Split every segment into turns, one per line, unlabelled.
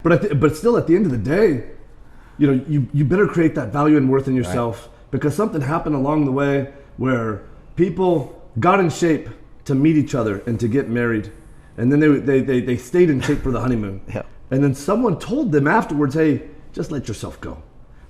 But still, at the end of the day, you better create that value and worth in yourself, because something happened along the way where people got in shape to meet each other and to get married, and then they stayed in shape for the honeymoon. Yeah. And then someone told them afterwards, hey, just let yourself go.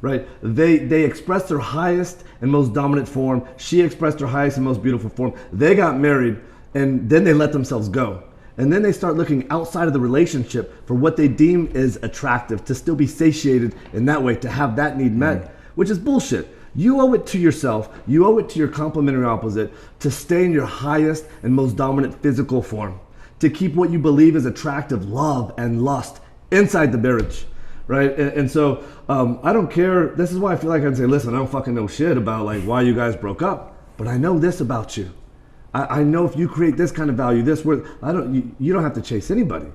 Right? They expressed their highest and most dominant form. She expressed her highest and most beautiful form. They got married, and then they let themselves go. And then they start looking outside of the relationship for what they deem is attractive, to still be satiated in that way, to have that need met, which is bullshit. You owe it to yourself, you owe it to your complementary opposite to stay in your highest and most dominant physical form, to keep what you believe is attractive, love and lust inside the marriage. Right? And so I don't care. This is why I feel like I'd say, listen, I don't fucking know shit about like why you guys broke up, but I know this about you. I know if you create this kind of value, this worth, you don't have to chase anybody,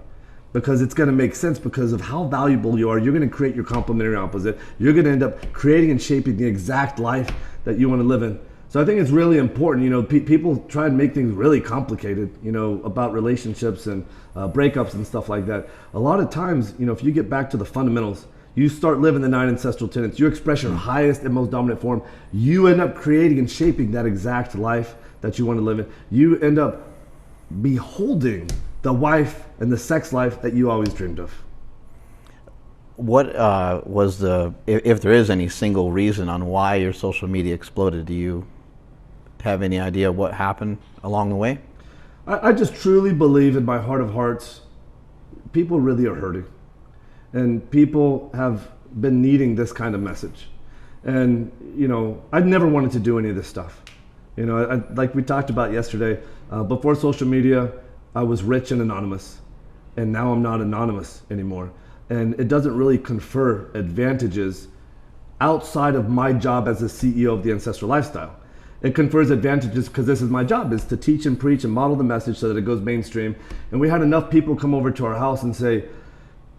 because it's going to make sense because of how valuable you are. You're going to create your complementary opposite. You're going to end up creating and shaping the exact life that you want to live in. So I think it's really important. People try and make things really complicated, about relationships and breakups and stuff like that. A lot of times, if you get back to the fundamentals, you start living the 9 ancestral tenets, you express your highest and most dominant form, you end up creating and shaping that exact life that you want to live in. You end up beholding the wife and the sex life that you always dreamed of.
What was if there is any single reason on why your social media exploded, do you have any idea what happened along the way?
I just truly believe in my heart of hearts, people really are hurting. And people have been needing this kind of message. And, I never wanted to do any of this stuff. Like we talked about yesterday, before social media, I was rich and anonymous. And now I'm not anonymous anymore. And it doesn't really confer advantages outside of my job as the CEO of the Ancestral Lifestyle. It confers advantages because this is my job, is to teach and preach and model the message so that it goes mainstream. And we had enough people come over to our house and say,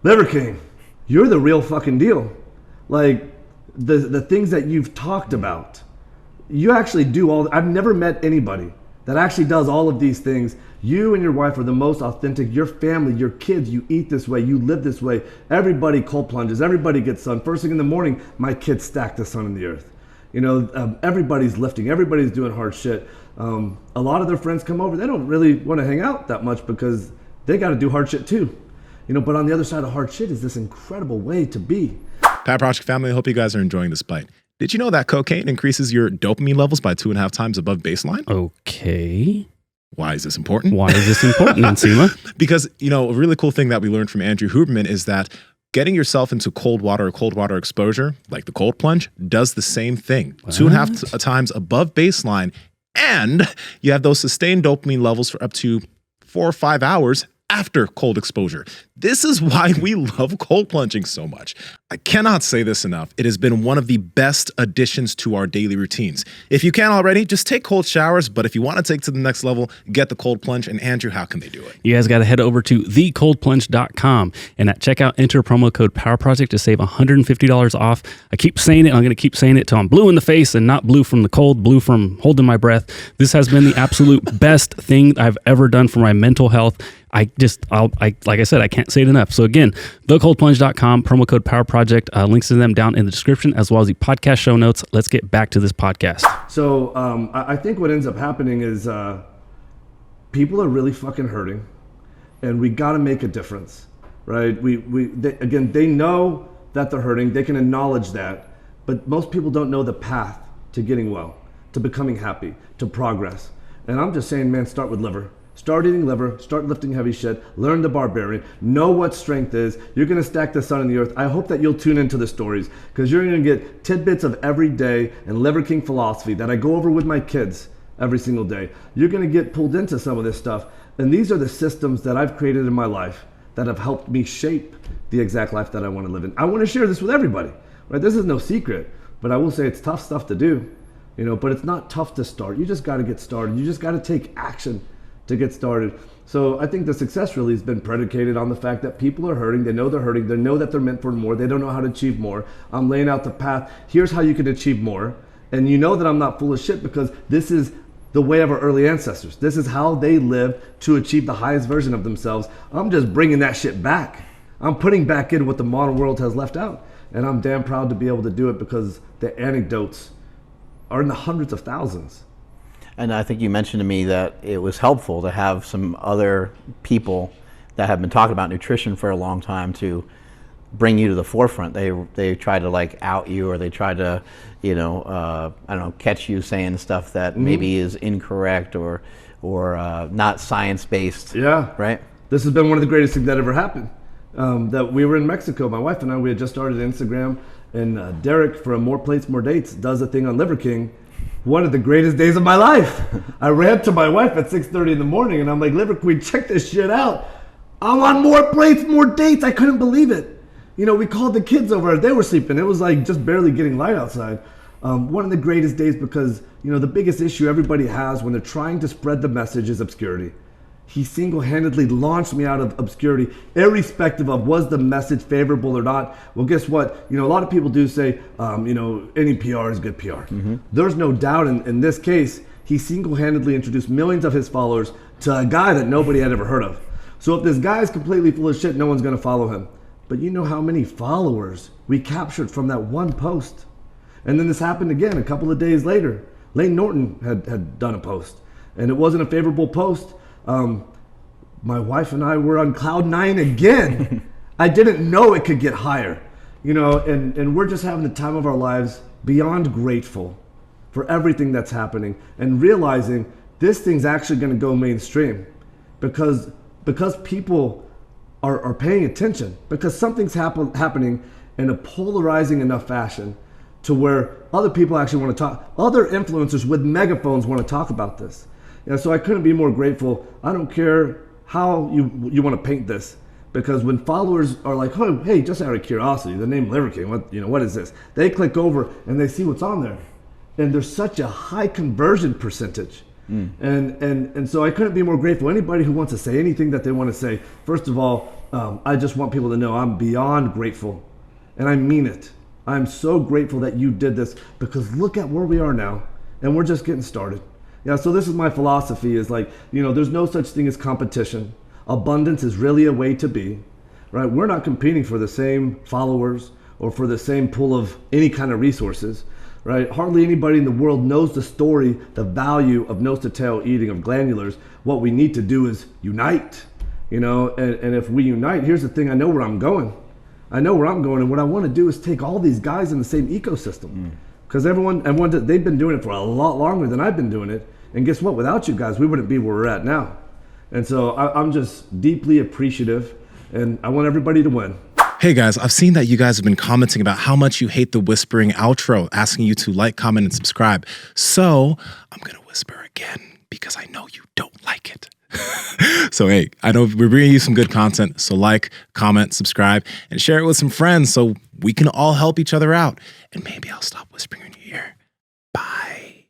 Liver King, you're the real fucking deal. Like the things that you've talked about, you actually do all. I've never met anybody that actually does all of these things. You and your wife are the most authentic. Your family, your kids, you eat this way, you live this way. Everybody cold plunges, everybody gets sun. First thing in the morning, my kids stack the sun in the earth. Everybody's lifting, everybody's doing hard shit. A lot of their friends come over, they don't really want to hang out that much because they got to do hard shit too. But on the other side of hard shit is this incredible way to be.
Power Project family, I hope you guys are enjoying this bite. Did you know that cocaine increases your dopamine levels by 2.5 times above baseline?
Okay.
Why is this important?
Why is this important, Nsima?
Because, a really cool thing that we learned from Andrew Huberman is that getting yourself into cold water or cold water exposure, like the cold plunge, does the same thing. What? 2.5 times above baseline. And you have those sustained dopamine levels for up to 4 or 5 hours after cold exposure. This is why we love cold plunging so much. I cannot say this enough. It has been one of the best additions to our daily routines. If you can't already, just take cold showers. But if you want to take to the next level, get the cold plunge. And Andrew, how can they do it?
You guys got to head over to thecoldplunge.com and at checkout, enter promo code PowerProject to save $150 off. I keep saying it. I'm going to keep saying it till I'm blue in the face, and not blue from the cold, blue from holding my breath. This has been the absolute best thing I've ever done for my mental health. Like I said, I can't say it enough. So again, thecoldplunge.com, promo code PowerProject, links to them down in the description, as well as the podcast show notes. Let's get back to this podcast.
So I think what ends up happening is people are really fucking hurting, and we got to make a difference, right? They know that they're hurting. They can acknowledge that, but most people don't know the path to getting well, to becoming happy, to progress. And I'm just saying, man, start with liver. Start eating liver, start lifting heavy shit, learn the barbarian, know what strength is. You're gonna stack the sun and the earth. I hope that you'll tune into the stories, because you're gonna get tidbits of every day and Liver King philosophy that I go over with my kids every single day. You're gonna get pulled into some of this stuff. And these are the systems that I've created in my life that have helped me shape the exact life that I wanna live in. I wanna share this with everybody, right? This is no secret, but I will say it's tough stuff to do, but it's not tough to start. You just gotta get started. You just gotta take action to get started. So I think the success really has been predicated on the fact that people are hurting. They know they're hurting. They know that they're meant for more. They don't know how to achieve more. I'm laying out the path. Here's how you can achieve more. And you know that I'm not full of shit, because this is the way of our early ancestors. This is how they lived to achieve the highest version of themselves. I'm just bringing that shit back. I'm putting back in what the modern world has left out. And I'm damn proud to be able to do it because the anecdotes are in the hundreds of thousands.
And I think you mentioned to me that it was helpful to have some other people that have been talking about nutrition for a long time to bring you to the forefront. They try to like out you, or they try to, I don't know, catch you saying stuff that maybe is incorrect or not science-based.
Yeah.
Right?
This has been one of the greatest things that ever happened. That we were in Mexico, my wife and I, we had just started Instagram, and Derek from More Plates, More Dates does a thing on Liver King. One of the greatest days of my life. I ran to my wife at 6:30 in the morning and I'm like, Liver Queen, check this shit out. I'm on More Plates, More Dates. I couldn't believe it. We called the kids over. They were sleeping. It was like just barely getting light outside. One of the greatest days because, the biggest issue everybody has when they're trying to spread the message is obscurity. He single-handedly launched me out of obscurity, irrespective of was the message favorable or not. Well, guess what? A lot of people do say, any PR is good PR. There's no doubt in this case, he single-handedly introduced millions of his followers to a guy that nobody had ever heard of. So if this guy is completely full of shit, no one's going to follow him. But you know how many followers we captured from that one post? And then this happened again a couple of days later. Lane Norton had done a post, and it wasn't a favorable post. My wife and I were on cloud 9 again. I didn't know it could get higher, and we're just having the time of our lives, beyond grateful for everything that's happening and realizing this thing's actually going to go mainstream because people are paying attention, because something's happening in a polarizing enough fashion to where other people actually want to talk. Other influencers with megaphones want to talk about this. So I couldn't be more grateful. I don't care how you want to paint this, because when followers are like, oh, hey, just out of curiosity, the name Liver King, what is this? They click over and they see what's on there, and there's such a high conversion percentage. And so I couldn't be more grateful. Anybody who wants to say anything that they want to say, first of all, I just want people to know I'm beyond grateful, and I mean it. I'm so grateful that you did this, because look at where we are now, and we're just getting started. So this is my philosophy, is like, there's no such thing as competition. Abundance is really a way to be, right? We're not competing for the same followers or for the same pool of any kind of resources, right? Hardly anybody in the world knows the story, the value of nose to tail eating, of glandulars. What we need to do is unite, and if we unite, here's the thing, I know where I'm going. And what I want to do is take all these guys in the same ecosystem. Because everyone, they've been doing it for a lot longer than I've been doing it. And guess what? Without you guys, we wouldn't be where we're at now. And so I'm just deeply appreciative, and I want everybody to win.
Hey guys, I've seen that you guys have been commenting about how much you hate the whispering outro, asking you to like, comment, and subscribe. So I'm going to whisper again because I know you don't like it. So hey, I know we're bringing you some good content. So like, comment, subscribe, and share it with some friends so we can all help each other out. And maybe I'll stop whispering in your ear. Bye.